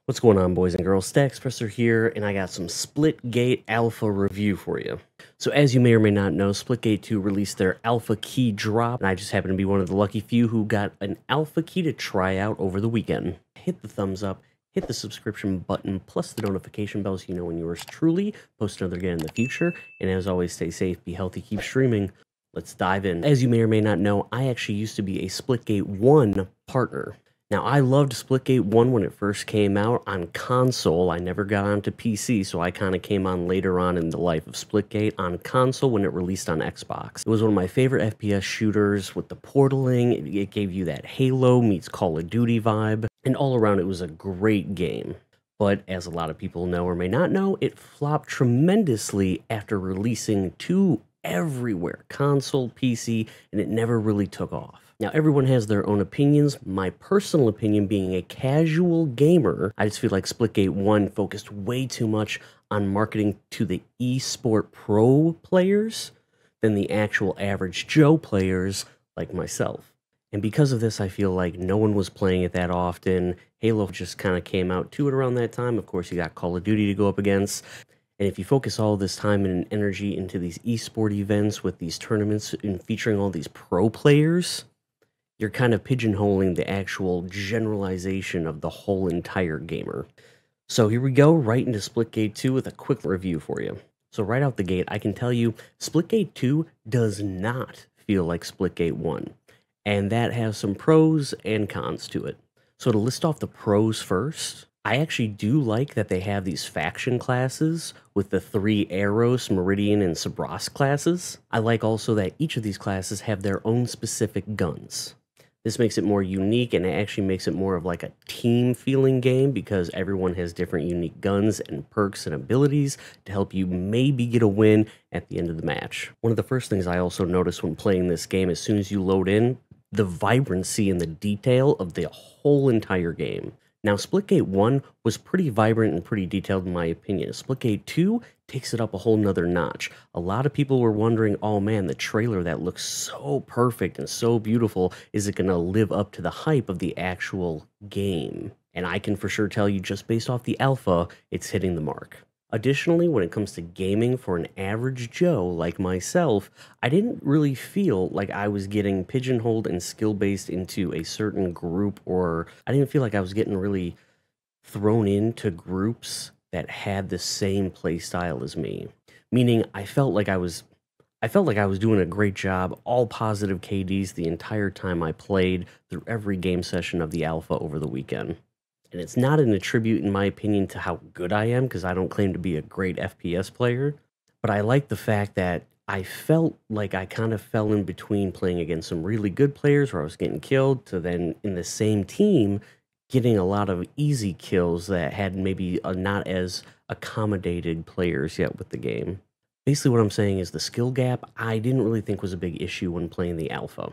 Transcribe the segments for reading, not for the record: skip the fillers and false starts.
What's going on, boys and girls? Stackspresser here, and I got some Splitgate Alpha review for you. So as you may or may not know, Splitgate 2 released their Alpha Key drop, and I just happen to be one of the lucky few who got an Alpha Key to try out over the weekend. Hit the thumbs up, hit the subscription button, plus the notification bell so you know when yours truly post another game in the future, and as always, stay safe, be healthy, keep streaming. Let's dive in. As you may or may not know, I actually used to be a Splitgate 1 partner. Now, I loved Splitgate 1 when it first came out on console. I never got onto PC, so I kind of came on later on in the life of Splitgate on console when it released on Xbox. It was one of my favorite FPS shooters with the portaling. It gave you that Halo meets Call of Duty vibe, and all around it was a great game. But as a lot of people know or may not know, it flopped tremendously after releasing to everywhere, console, PC, and it never really took off. Now, everyone has their own opinions. My personal opinion, being a casual gamer, I just feel like Splitgate 1 focused way too much on marketing to the eSport pro players than the actual average Joe players like myself. And because of this, I feel like no one was playing it that often. Halo just kind of came out to it around that time. Of course, you got Call of Duty to go up against. And if you focus all this time and energy into these eSport events with these tournaments and featuring all these pro players, you're kind of pigeonholing the actual generalization of the whole entire gamer. So here we go, right into Splitgate 2 with a quick review for you. So right out the gate, I can tell you, Splitgate 2 does not feel like Splitgate 1. And that has some pros and cons to it. So to list off the pros first, I actually do like that they have these faction classes with the 3 Eros, Meridian, and Sabras classes. I like also that each of these classes have their own specific guns. This makes it more unique, and it actually makes it more of like a team feeling game because everyone has different unique guns and perks and abilities to help you maybe get a win at the end of the match. One of the first things I also noticed when playing this game, as soon as you load in, the vibrancy and the detail of the whole entire game. Now, Splitgate 1 was pretty vibrant and pretty detailed in my opinion. Splitgate 2 takes it up a whole nother notch. A lot of people were wondering, oh man, the trailer that looks so perfect and so beautiful, is it going to live up to the hype of the actual game? And I can for sure tell you, just based off the alpha, it's hitting the mark. Additionally, when it comes to gaming for an average Joe like myself, I didn't really feel like I was getting pigeonholed and skill-based into a certain group, or I didn't feel like I was getting really thrown into groups that had the same play style as me. Meaning I felt like I was doing a great job, all positive KDs the entire time I played through every game session of the alpha over the weekend. And it's not an attribute, in my opinion, to how good I am, because I don't claim to be a great FPS player, but I like the fact that I felt like I kind of fell in between playing against some really good players where I was getting killed, to then in the same team getting a lot of easy kills that had maybe not as accommodated players yet with the game. Basically what I'm saying is the skill gap I didn't really think was a big issue when playing the alpha.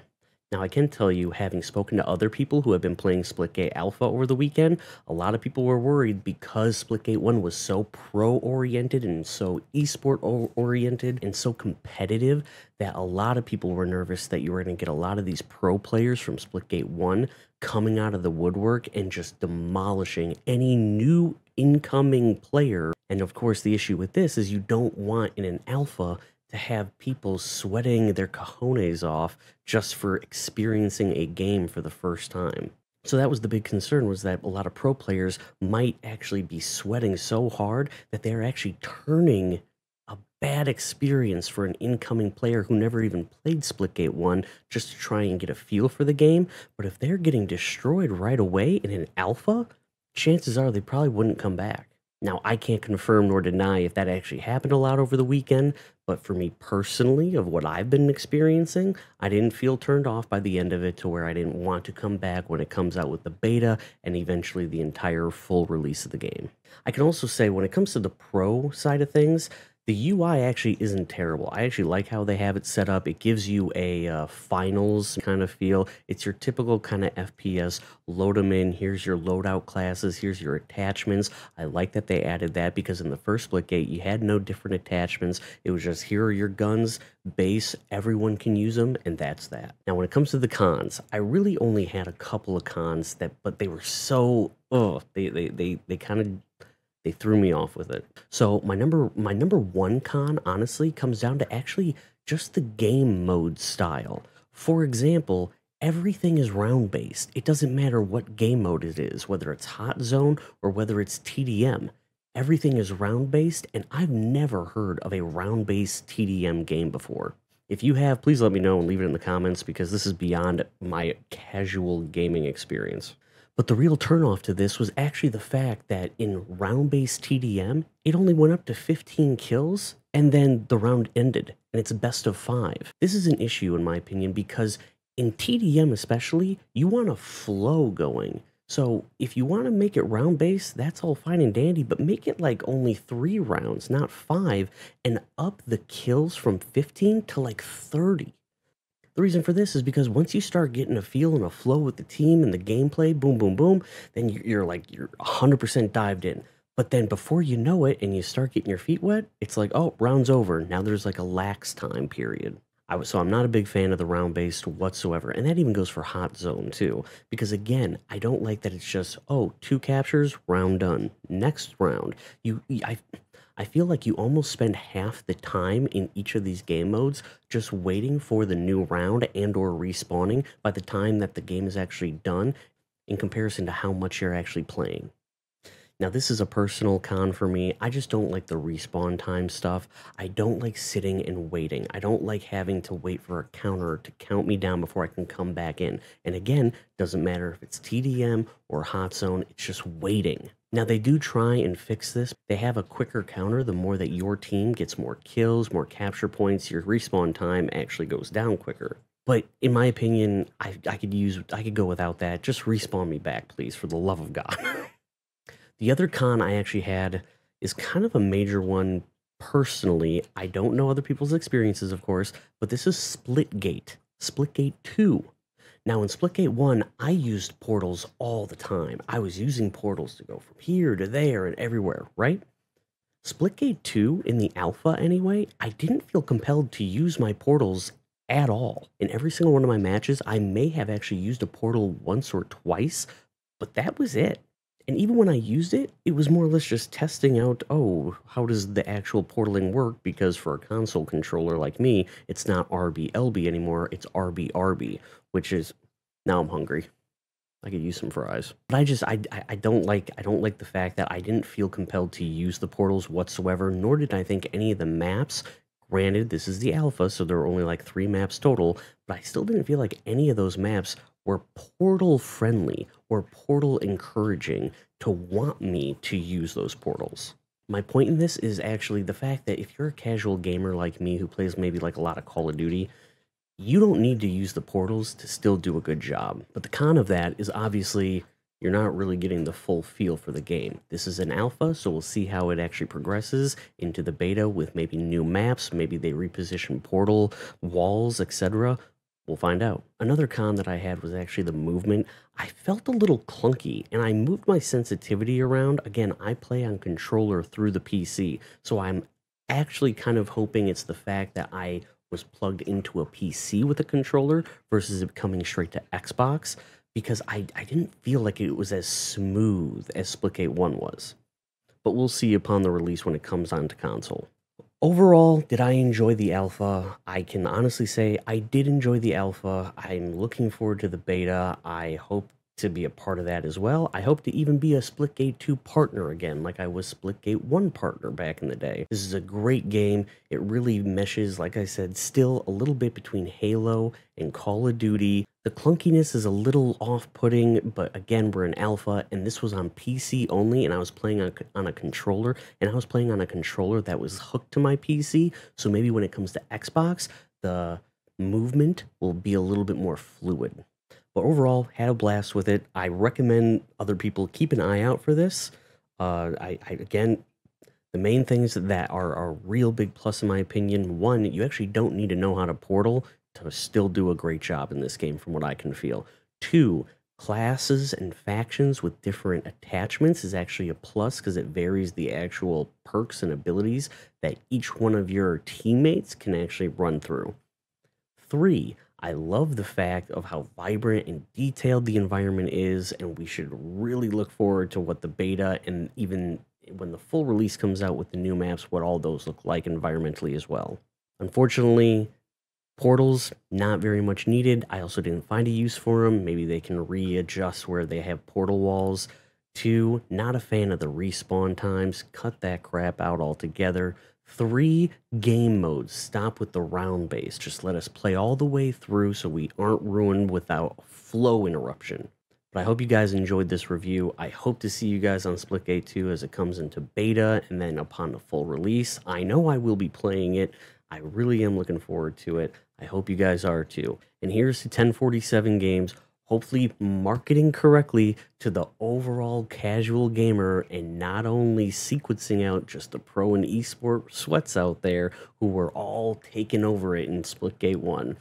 Now, I can tell you, having spoken to other people who have been playing Splitgate Alpha over the weekend, a lot of people were worried because Splitgate 1 was so pro-oriented and so esport-oriented and so competitive that a lot of people were nervous that you were going to get a lot of these pro players from Splitgate 1 coming out of the woodwork and just demolishing any new incoming player. And of course, the issue with this is you don't want in an alpha to have people sweating their cojones off just for experiencing a game for the first time. So that was the big concern, was that a lot of pro players might actually be sweating so hard that they're actually turning a bad experience for an incoming player who never even played Splitgate 1 just to try and get a feel for the game. But if they're getting destroyed right away in an alpha, chances are they probably wouldn't come back. Now, I can't confirm nor deny if that actually happened a lot over the weekend, but for me personally, of what I've been experiencing, I didn't feel turned off by the end of it to where I didn't want to come back when it comes out with the beta and eventually the entire full release of the game. I can also say when it comes to the pro side of things, The UI actually isn't terrible. I actually like how they have it set up. It gives you a finals kind of feel. It's your typical kind of FPS. Load them in. Here's your loadout classes. Here's your attachments. I like that they added that because in the first Splitgate, you had no different attachments. It was just here are your guns, base, everyone can use them, and that's that. Now, when it comes to the cons, I really only had a couple of cons but they were so, they kind of they threw me off with it. So my number one con honestly comes down to actually just the game mode style. For example, everything is round based. It doesn't matter what game mode it is, whether it's hot zone or whether it's TDM. Everything is round based, and I've never heard of a round based TDM game before. If you have, please let me know and leave it in the comments because this is beyond my casual gaming experience. But the real turnoff to this was actually the fact that in round-based TDM, it only went up to 15 kills, and then the round ended, and it's best of 5. This is an issue, in my opinion, because in TDM especially, you want a flow going. So if you want to make it round-based, that's all fine and dandy, but make it like only 3 rounds, not 5, and up the kills from 15 to like 30. The reason for this is because once you start getting a feel and a flow with the team and the gameplay, boom, boom, boom, then you're 100% dived in. But then before you know it and you start getting your feet wet, it's like, oh, round's over. Now there's like a lax time period. So I'm not a big fan of the round based whatsoever. And that even goes for hot zone too. Because again, I don't like that it's just, oh, 2 captures, round done. Next round. I feel like you almost spend half the time in each of these game modes just waiting for the new round and or respawning by the time that the game is actually done in comparison to how much you're actually playing. Now, this is a personal con for me. I just don't like the respawn time stuff. I don't like sitting and waiting. I don't like having to wait for a counter to count me down before I can come back in. And again, doesn't matter if it's TDM or hot zone, it's just waiting. Now, they do try and fix this. They have a quicker counter. The more that your team gets more kills, more capture points, your respawn time actually goes down quicker. But in my opinion, I could go without that. Just respawn me back, please, for the love of God. The other con I actually had is kind of a major one personally. I don't know other people's experiences, of course, but this is Splitgate. Splitgate 2. Now, in Splitgate 1, I used portals all the time. I was using portals to go from here to there and everywhere, right? Splitgate 2, in the alpha anyway, I didn't feel compelled to use my portals at all. In every single one of my matches, I may have actually used a portal once or twice, but that was it. And even when I used it, it was more or less just testing out, oh, how does the actual portaling work? Because for a console controller like me, it's not RB-LB anymore, it's RB-RB, which is, now I'm hungry. I could use some fries. But I don't like the fact that I didn't feel compelled to use the portals whatsoever, nor did I think any of the maps. Granted, this is the alpha, so there are only like 3 maps total, but I still didn't feel like any of those maps were portal friendly or portal encouraging to want me to use those portals. My point in this is actually the fact that if you're a casual gamer like me who plays maybe like a lot of Call of Duty, you don't need to use the portals to still do a good job. But the con of that is obviously you're not really getting the full feel for the game. This is an alpha, so we'll see how it actually progresses into the beta with maybe new maps, maybe they reposition portal walls, etc. We'll find out. Another con that I had was actually the movement. I felt a little clunky, and I moved my sensitivity around. Again, I play on controller through the PC, so I'm actually kind of hoping it's the fact that I was plugged into a PC with a controller versus it coming straight to Xbox, because I didn't feel like it was as smooth as Splitgate 1 was. But we'll see upon the release when it comes onto console. Overall, did I enjoy the alpha? I can honestly say I did enjoy the alpha. I'm looking forward to the beta. I hope to be a part of that as well. I hope to even be a Splitgate 2 partner again, like I was Splitgate 1 partner back in the day. This is a great game. It really meshes, like I said, still a little bit between Halo and Call of Duty. The clunkiness is a little off-putting, but again, we're in alpha, and this was on PC only, and I was playing on a controller, and I was playing on a controller that was hooked to my PC, so maybe when it comes to Xbox, the movement will be a little bit more fluid. But overall, had a blast with it. I recommend other people keep an eye out for this. Again, The main things that are a real big plus in my opinion, one, you actually don't need to know how to portal to still do a great job in this game from what I can feel. Two, classes and factions with different attachments is actually a plus because it varies the actual perks and abilities that each one of your teammates can actually run through. Three, I love the fact of how vibrant and detailed the environment is, and we should really look forward to what the beta and even when the full release comes out with the new maps, what all those look like environmentally as well. Unfortunately, portals, not very much needed. I also didn't find a use for them. Maybe they can readjust where they have portal walls. Two, not a fan of the respawn times. Cut that crap out altogether. Three, game modes. Stop with the round base. Just let us play all the way through so we aren't ruined without flow interruption. But I hope you guys enjoyed this review. I hope to see you guys on Splitgate 2 as it comes into beta and then upon the full release. I know I will be playing it. I really am looking forward to it. I hope you guys are too. And here's to 1047 games, hopefully marketing correctly to the overall casual gamer and not only sequencing out just the pro and esport sweats out there who were all taking over it in Splitgate 1.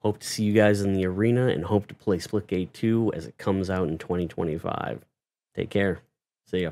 Hope to see you guys in the arena and hope to play Splitgate 2 as it comes out in 2025. Take care. See ya.